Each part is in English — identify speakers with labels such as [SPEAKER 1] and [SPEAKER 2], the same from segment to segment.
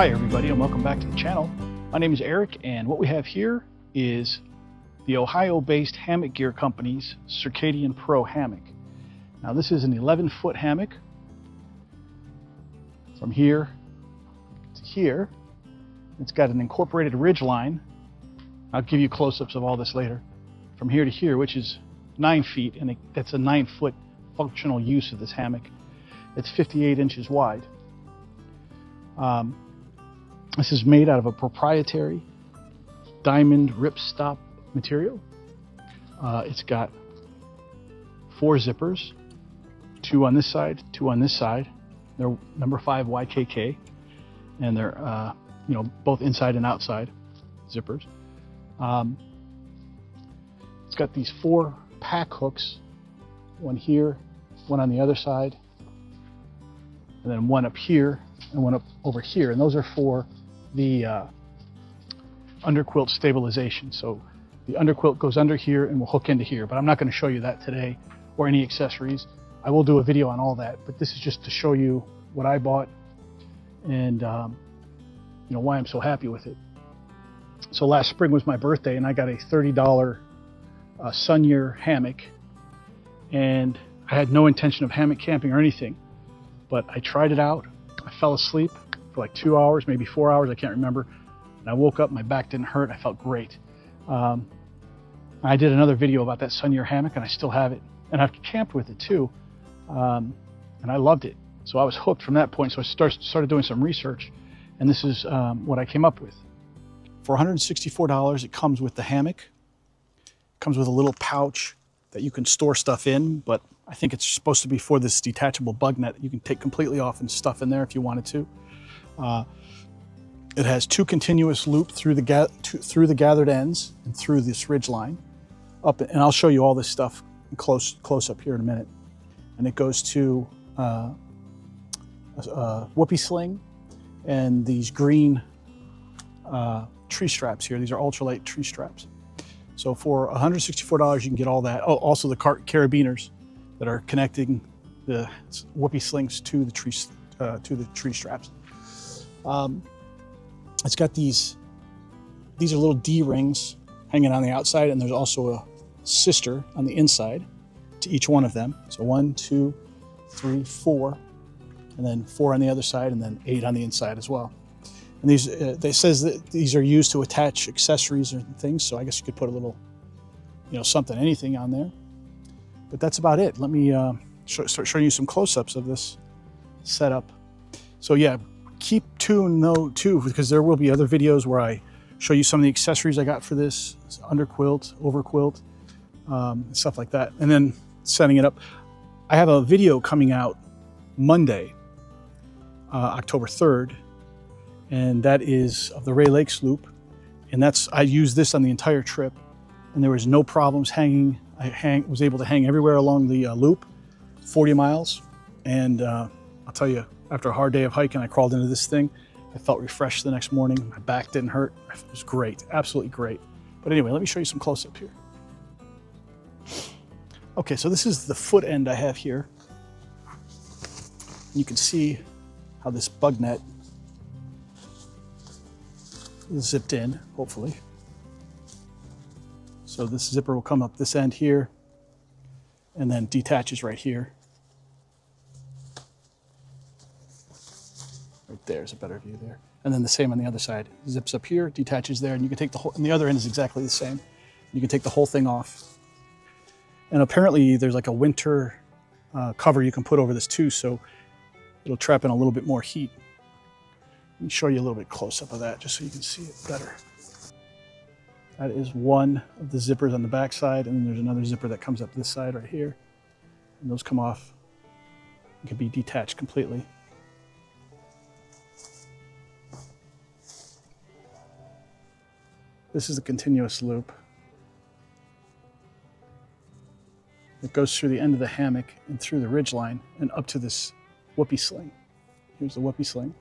[SPEAKER 1] Hi everybody, and welcome back to the channel. My name is Eric, and what we have here is the Ohio-based Hammock Gear Company's Circadian Pro hammock. Now this is an 11-foot hammock from here to here. It's got an incorporated ridge line. I'll give you close-ups of all this later. From here to here, which is 9 feet, and that's a 9-foot functional use of this hammock. It's 58 inches wide. This is made out of a proprietary diamond ripstop material. It's got 4 zippers, 2 on this side, 2 on this side. They're number 5 YKK, and they're both inside and outside zippers. It's got these 4 pack hooks, one here, one on the other side, and then one up here and one up over here, and those are for the underquilt stabilization. So the underquilt goes under here and will hook into here, but I'm not going to show you that today or any accessories. I will do a video on all that, but this is just to show you what I bought and why I'm so happy with it. So last spring was my birthday, and I got a $30 Sun Year hammock, and I had no intention of hammock camping or anything, but I tried it out. I fell asleep for like 2 hours, maybe 4 hours, I can't remember. And I woke up, my back didn't hurt, I felt great. I did another video about that Sun Year hammock, and I still have it. And I've camped with it too, and I loved it. So I was hooked from that point, so I started doing some research, and this is what I came up with. For $164, it comes with the hammock. It comes with a little pouch that you can store stuff in, but I think it's supposed to be for this detachable bug net that you can take completely off and stuff in there if you wanted to. It has 2 continuous loops through the gathered ends and through this ridge line up, and I'll show you all this stuff close up here in a minute. And it goes to a whoopee sling and these green tree straps here. These are ultralight tree straps. So for $164, you can get all that. Oh, also the carabiners that are connecting the whoopee slings to the tree straps. It's got these are little D-rings hanging on the outside, and there's also a sister on the inside to each one of them. So 1, 2, 3, 4, and then 4 on the other side, and then 8 on the inside as well. And these, they says that these are used to attach accessories or things. So I guess you could put a little, anything on there. But that's about it. Let me start showing you some close-ups of this setup. So yeah, keep tuned though too, because there will be other videos where I show you some of the accessories I got for this underquilt, overquilt, stuff like that. And then setting it up. I have a video coming out Monday, October 3rd, and that is of the Ray Lakes loop. And I used this on the entire trip, and there was no problems hanging. I was able to hang everywhere along the loop, 40 miles. And I'll tell you, after a hard day of hiking, I crawled into this thing. I felt refreshed the next morning. My back didn't hurt. It was great, absolutely great. But anyway, let me show you some close-up here. Okay, so this is the foot end I have here. You can see how this bug net is zipped in, hopefully. So this zipper will come up this end here and then detaches right here. Right there's a better view there. And then the same on the other side. Zips up here, detaches there, and you can take the whole, and the other end is exactly the same. You can take the whole thing off. And apparently there's like a winter cover you can put over this too, so it'll trap in a little bit more heat. Let me show you a little bit close up of that just so you can see it better. That is one of the zippers on the back side, and then there's another zipper that comes up this side right here. And those come off and can be detached completely. This is a continuous loop. It goes through the end of the hammock and through the ridge line and up to this whoopee sling. Here's the whoopee sling.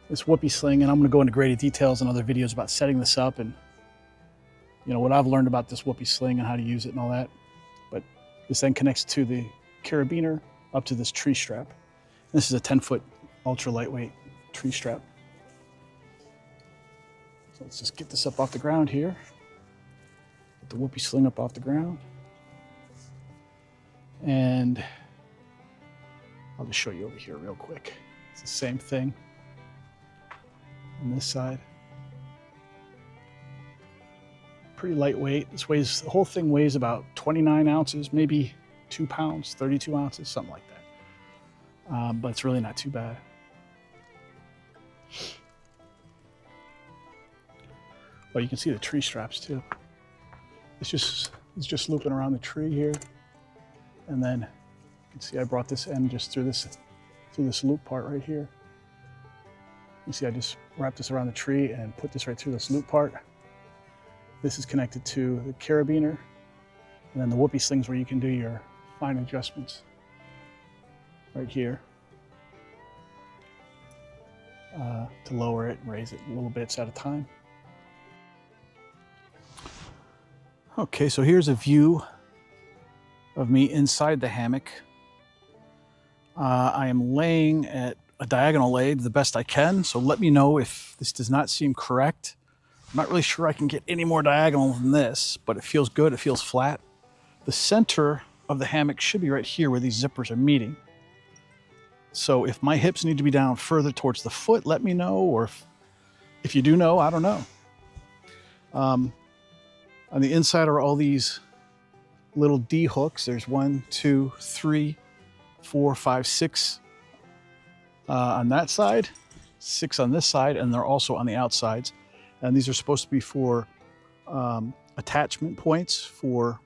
[SPEAKER 1] This whoopee sling, and I'm going to go into greater details in other videos about setting this up and what I've learned about this whoopee sling and how to use it and all that. But this then connects to the carabiner up to this tree strap. This is a 10-foot ultra lightweight tree strap. So let's just get this up off the ground here. Get the whoopee sling up off the ground. And I'll just show you over here real quick. It's the same thing on this side. Pretty lightweight. The whole thing weighs about 29 ounces, maybe 2 pounds, 32 ounces, something like that. But it's really not too bad. Well, you can see the tree straps too. It's just looping around the tree here. And then you can see I brought this end just through this loop part right here. You see I just wrapped this around the tree and put this right through this loop part. This is connected to the carabiner, and then the whoopee slings where you can do your fine adjustments right here to lower it and raise it little bits at a time. Okay, so here's a view of me inside the hammock. I am laying at a diagonal lay the best I can, so let me know if this does not seem correct. I'm not really sure I can get any more diagonal than this, but it feels good, it feels flat. The center of the hammock should be right here where these zippers are meeting. So if my hips need to be down further towards the foot, let me know, or if you do know, I don't know. On the inside are all these little D hooks. There's 1, 2, 3, 4, 5, 6 on that side, 6 on this side, and they're also on the outsides. And these are supposed to be for attachment points for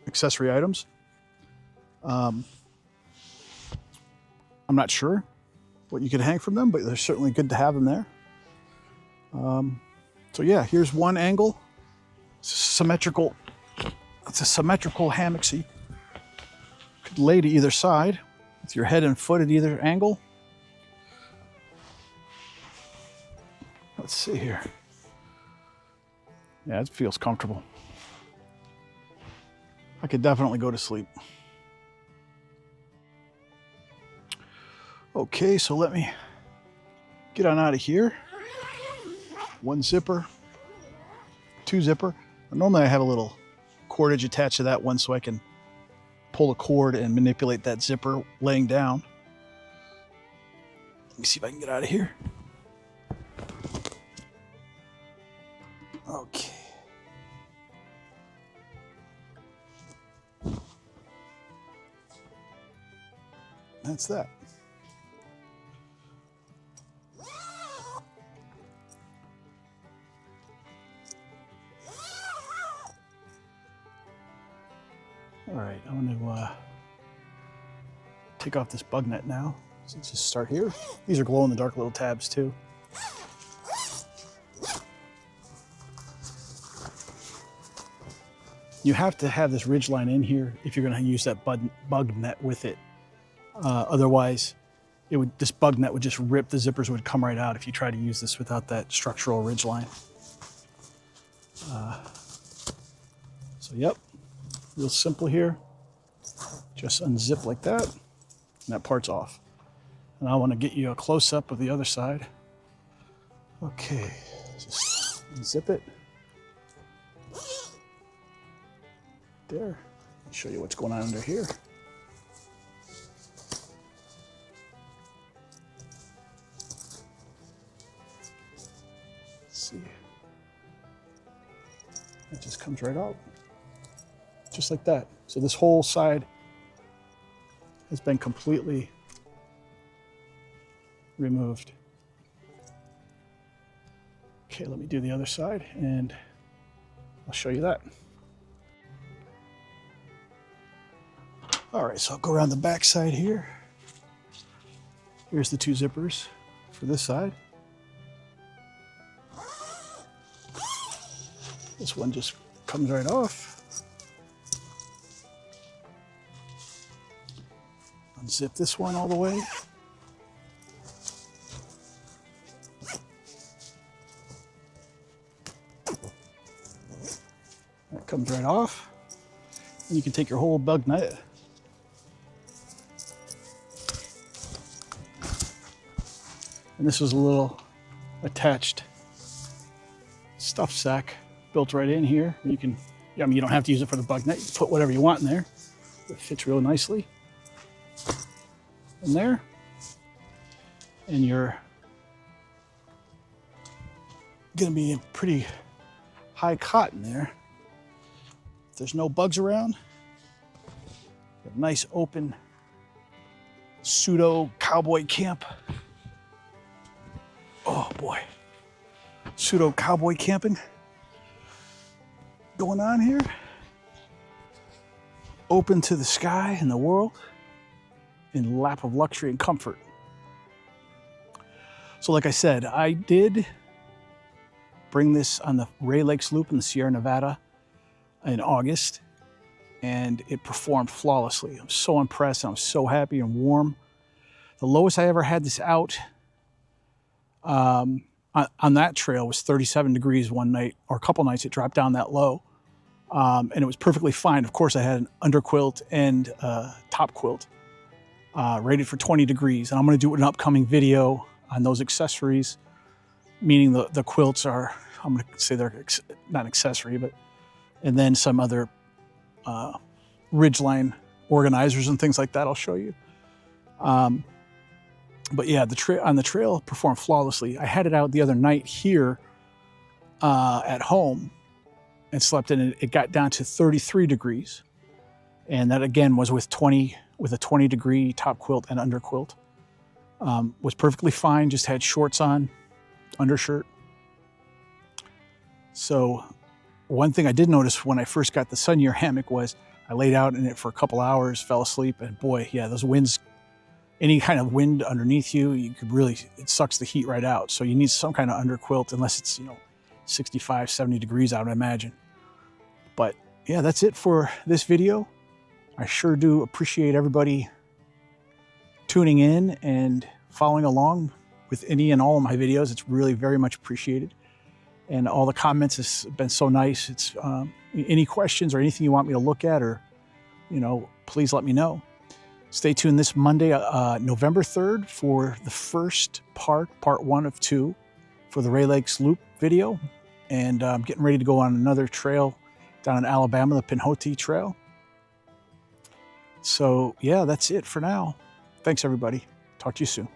[SPEAKER 1] accessory items. I'm not sure what you could hang from them, but they're certainly good to have them there. So yeah, here's one angle. It's symmetrical. It's a symmetrical hammock, so you could lay to either side with your head and foot at either angle. Let's see here. Yeah, it feels comfortable. I could definitely go to sleep. Okay, so let me get on out of here. 1 zipper, 2 zipper. Normally I have a little cordage attached to that one so I can pull a cord and manipulate that zipper laying down. Let me see if I can get out of here. Okay. That's that. All right, I'm going to take off this bug net now. So let's just start here. These are glow-in-the-dark little tabs too. You have to have this ridge line in here if you're going to use that bug net with it. Otherwise, this bug net would just rip. The zippers would come right out if you try to use this without that structural ridge line. So yep, real simple here. Just unzip like that, and that part's off. And I want to get you a close-up of the other side. Okay, just unzip it. There. I'll show you what's going on under here. Let's see. It just comes right out. Just like that. So this whole side has been completely removed. Okay, let me do the other side and I'll show you that. All right, so I'll go around the back side here. Here's the 2 zippers for this side. This one just comes right off. Unzip this one all the way. That comes right off. And you can take your whole bug net, And this was a little attached stuff sack built right in here. You can, I mean, you don't have to use it for the bug net. You can put whatever you want in there. It fits real nicely in there. And you're going to be in pretty high cotton there. If there's no bugs around, a nice open pseudo cowboy camp. Oh boy, pseudo cowboy camping going on here. Open to the sky and the world in lap of luxury and comfort. So like I said, I did bring this on the Ray Lakes Loop in the Sierra Nevada in August, and it performed flawlessly. I'm so impressed. I'm so happy and warm. The lowest I ever had this out on that trail was 37 degrees one night, or a couple nights it dropped down that low. And it was perfectly fine. Of course, I had an underquilt and top quilt rated for 20 degrees. And I'm going to do an upcoming video on those accessories, meaning the quilts are, I'm going to say they're not accessory, but, and then some other ridgeline organizers and things like that I'll show you. But yeah, on the trail performed flawlessly. I had it out the other night here at home and slept in it. It got down to 33 degrees. And that again was with a 20 degree top quilt and underquilt. Was perfectly fine, just had shorts on, undershirt. So one thing I did notice when I first got the Sunyear hammock was I laid out in it for a couple hours, fell asleep, and boy, yeah, those winds, any kind of wind underneath you, you could really, it sucks the heat right out. So you need some kind of underquilt, unless it's, 65, 70 degrees out, I imagine. But yeah, that's it for this video. I sure do appreciate everybody tuning in and following along with any and all of my videos. It's really very much appreciated. And all the comments has been so nice. It's any questions or anything you want me to look at, or, please let me know. Stay tuned this Monday, November 3rd, for the first part 1 of 2 for the Ray Lakes Loop video. And I'm getting ready to go on another trail down in Alabama, the Pinhoti Trail. So yeah, that's it for now. Thanks everybody. Talk to you soon.